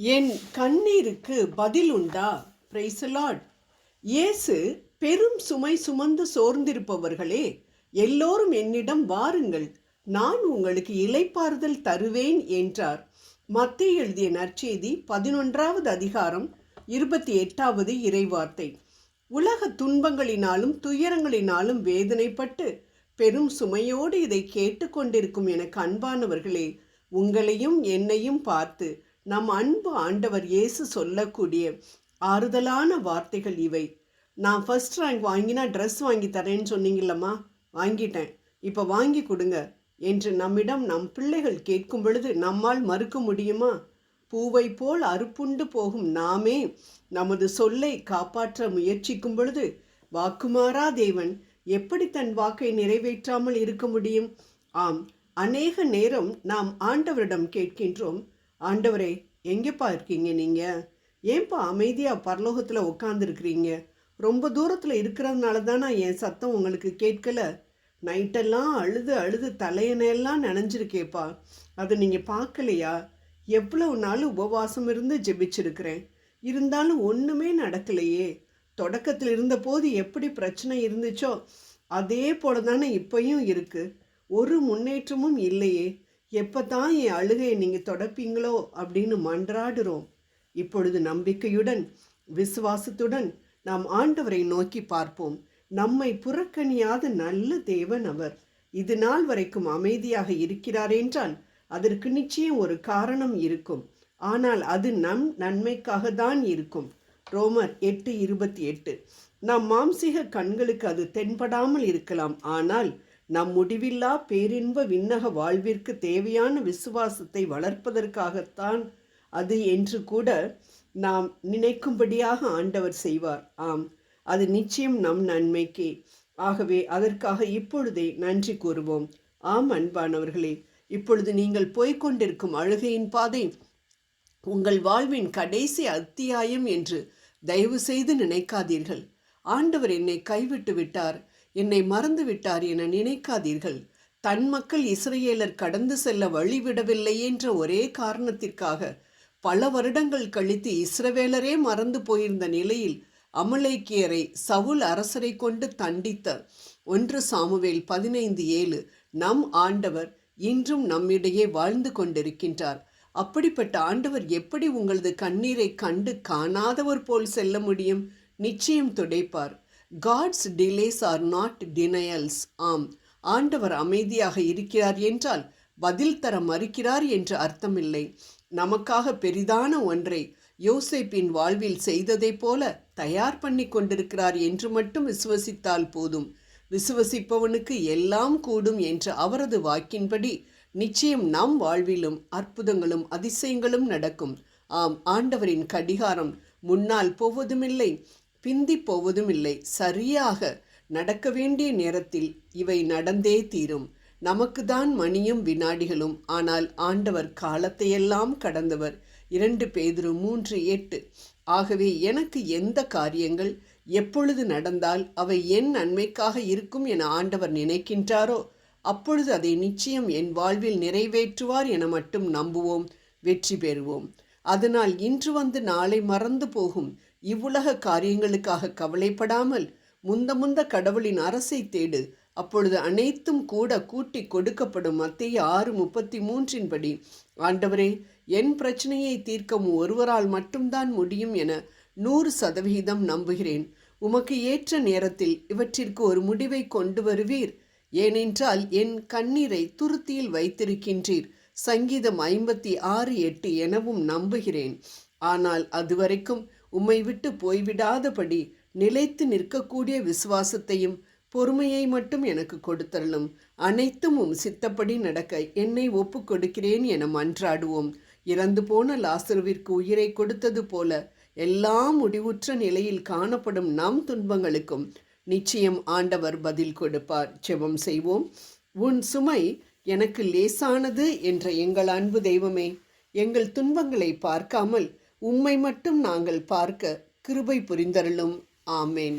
என் கண்ணீருக்கு பதில் உண்டா? Praise Lord. இயேசு, பெரும் சுமை சுமந்து சோர்ந்திருப்பவர்களே, எல்லோரும் என்னிடம் வாருங்கள், நான் உங்களுக்கு இளைப்பாறுதல் தருவேன் என்றார். மத்தேயு எழுதிய நற்செய்தி 11வது அதிகாரம் 28வது இறைவார்த்தை. உலக துன்பங்களினாலும் துயரங்களினாலும் வேதனைப்பட்டு பெரும் சுமையோடு இதை கேட்டுக்கொண்டிருக்கும் எனக்கு அன்பானவர்களே, உங்களையும் என்னையும் பார்த்து நம் அன்பு ஆண்டவர் இயேசு சொல்லக்கூடிய ஆறுதலான வார்த்தைகள் இவை. நான் ஃபர்ஸ்ட் ரேங்க் வாங்கினா ட்ரெஸ் வாங்கி தரேன்னு சொன்னீங்களம்மா, வாங்கிட்டேன், இப்போ வாங்கி கொடுங்க என்று நம்மிடம் நம் பிள்ளைகள் கேட்கும் பொழுது நம்மால் மறுக்க முடியுமா? பூவை போல் அறுப்புண்டு போகும் நாமே நமது சொல்லை காப்பாற்ற முயற்சிக்கும் பொழுது வாக்குமாறா தேவன் எப்படி தன் வாக்கை நிறைவேற்றாமல் இருக்க முடியும்? ஆம், அநேக நேரம் நாம் ஆண்டவரிடம் கேட்கின்றோம், ஆண்டவரே எங்கேப்பா இருக்கீங்க, நீங்கள் ஏன்பா அமைதியாக பரலோகத்தில் உட்காந்துருக்கிறீங்க? ரொம்ப தூரத்தில் இருக்கிறதுனால தான் நான் என் சத்தம் உங்களுக்கு கேட்கலை. நைட்டெல்லாம் அழுது அழுது தலையணையெல்லாம் நனைஞ்சிருக்கேப்பா, அது நீங்கள் பார்க்கலையா? எவ்வளவு நாள் உபவாசம் இருந்து ஜெபிச்சிருக்கிறேன், இருந்தாலும் ஒன்றுமே நடக்கலையே. தொடக்கத்தில் இருந்தபோது எப்படி பிரச்சனை இருந்துச்சோ அதே போல தானே இப்போயும் இருக்குது, ஒரு முன்னேற்றமும் இல்லையே. எப்போ தான் என் அழுகையை நீங்கள் தொடப்பீங்களோ அப்படின்னு மன்றாடுறோம். இப்பொழுது நம்பிக்கையுடன் விசுவாசத்துடன் நாம் ஆண்டவரை நோக்கி பார்ப்போம். நம்மை புறக்கணியாத நல்ல தேவன் அவர். இது நாள் வரைக்கும் அமைதியாக இருக்கிறார் என்றால் அதற்கு நிச்சயம் ஒரு காரணம் இருக்கும். ஆனால் அது நம் நன்மைக்காக தான் இருக்கும். ரோமர் 8:28. நம் மாம்சீக கண்களுக்கு அது தென்படாமல் இருக்கலாம், ஆனால் நம் முடிவில்லா பேரின்ப விண்ணக வாழ்விற்கு தேவையான விசுவாசத்தை வளர்ப்பதற்காகத்தான் அது என்று கூட நாம் நினைக்கும்படியாக ஆண்டவர் செய்வார். ஆம், அது நிச்சயம் நம் நன்மைக்கே. ஆகவே அதற்காக இப்பொழுதே நன்றி கூறுவோம். ஆம் அன்பானவர்களே, இப்பொழுது நீங்கள் போய்கொண்டிருக்கும் அழுகையின் பாதை உங்கள் வாழ்வின் கடைசி அத்தியாயம் என்று தயவு செய்து நினைக்காதீர்கள். ஆண்டவர் என்னை கைவிட்டு விட்டார், என்னை மறந்து விட்டார் என நினைக்காதீர்கள். தன் மக்கள் இஸ்ரவேலர் கடந்து செல்ல வழிவிடவில்லை என்ற ஒரே காரணத்திற்காக பல வருடங்கள் கழித்து இஸ்ரவேலரே மறந்து போயிருந்த நிலையில் அமலேக்கியரை சவுல் அரசரை கொண்டு தண்டித்த 1 சாமுவேல் 15:7 நம் ஆண்டவர் இன்றும் நம்மிடையே வாழ்ந்து கொண்டிருக்கின்றார். அப்படிப்பட்ட ஆண்டவர் எப்படி உங்களது கண்ணீரை கண்டு காணாதவர் போல் செல்ல முடியும்? நிச்சயம் துடைப்பார். God's delays are not denials. ஆம், ஆண்டவர் அமைதியாக இருக்கிறார் என்றால் பதில் தர மறுக்கிறார் என்று அர்த்தமில்லை. நமக்காக பெரிதான ஒன்றை யோசேப்பின் வாழ்வில் செய்ததை போல தயார் பண்ணி கொண்டிருக்கிறார் என்று மட்டும் விசுவசித்தால் போதும். விசுவசிப்பவனுக்கு எல்லாம் கூடும் என்ற அவரது வாக்கின்படி நிச்சயம் நம் வாழ்விலும் அற்புதங்களும் அதிசயங்களும் நடக்கும். ஆம், ஆண்டவரின் கடிகாரம் முன்னால் போவதுமில்லை, பிந்தி போவதும் இல்லை. சரியாக நடக்க வேண்டிய நேரத்தில் இவை நடந்தே தீரும். நமக்கு தான் மணியும் வினாடிகளும், ஆனால் ஆண்டவர் காலத்தையெல்லாம் கடந்தவர். 2 பேதுரு 3:8. ஆகவே எனக்கு எந்த காரியங்கள் எப்பொழுது நடந்தால் அவை என் நன்மைக்காக இருக்கும் என ஆண்டவர் நினைக்கின்றாரோ அப்பொழுது அதை நிச்சயம் என் வாழ்வில் நிறைவேற்றுவார் என மட்டும் நம்புவோம், வெற்றி பெறுவோம். அதனால் இன்று வந்து நாளை மறந்து போகும் இவ்வுலக காரியங்களுக்காக கவலைப்படாமல் முந்த கடவுளின் அரசை தேடு, அப்பொழுது அனைத்தும் கூட கூட்டி கொடுக்கப்படும். மத்தேயு 6:33 படி ஆண்டவரே, என் பிரச்சனையை தீர்க்க ஒருவரால் மட்டும்தான் முடியும் என 100% நம்புகிறேன். உமக்கு ஏற்ற நேரத்தில் இவற்றிற்கு ஒரு முடிவை கொண்டு வருவீர். ஏனென்றால் என் கண்ணீரை துருத்தியில் வைத்திருக்கின்றீர். சங்கீதம் 56:8 எனவும் நம்புகிறேன். ஆனால் அதுவரைக்கும் உம்மை விட்டு போய்விடாதபடி நிலைத்து நிற்கக்கூடிய விசுவாசத்தையும் பொறுமையை மட்டும் எனக்கு கொடுத்தருளும். அனைத்தும் உம் சித்தப்படி நடக்க என்னை ஒப்பு கொடுக்கிறேன் என மன்றாடுவோம். இறந்து போன லாசருவிற்கு உயிரை கொடுத்தது போல எல்லாம் முடிவுற்ற நிலையில் காணப்படும் நம் துன்பங்களுக்கும் நிச்சயம் ஆண்டவர் பதில் கொடுப்பார். ஜெபம் செய்வோம். உன் சுமை எனக்கு லேசானது என்ற எங்கள் அன்பு தெய்வமே, எங்கள் துன்பங்களை பார்க்காமல் உம்மை மட்டும் நாங்கள் பார்க்க கிருபை புரிந்தருளும். ஆமேன்.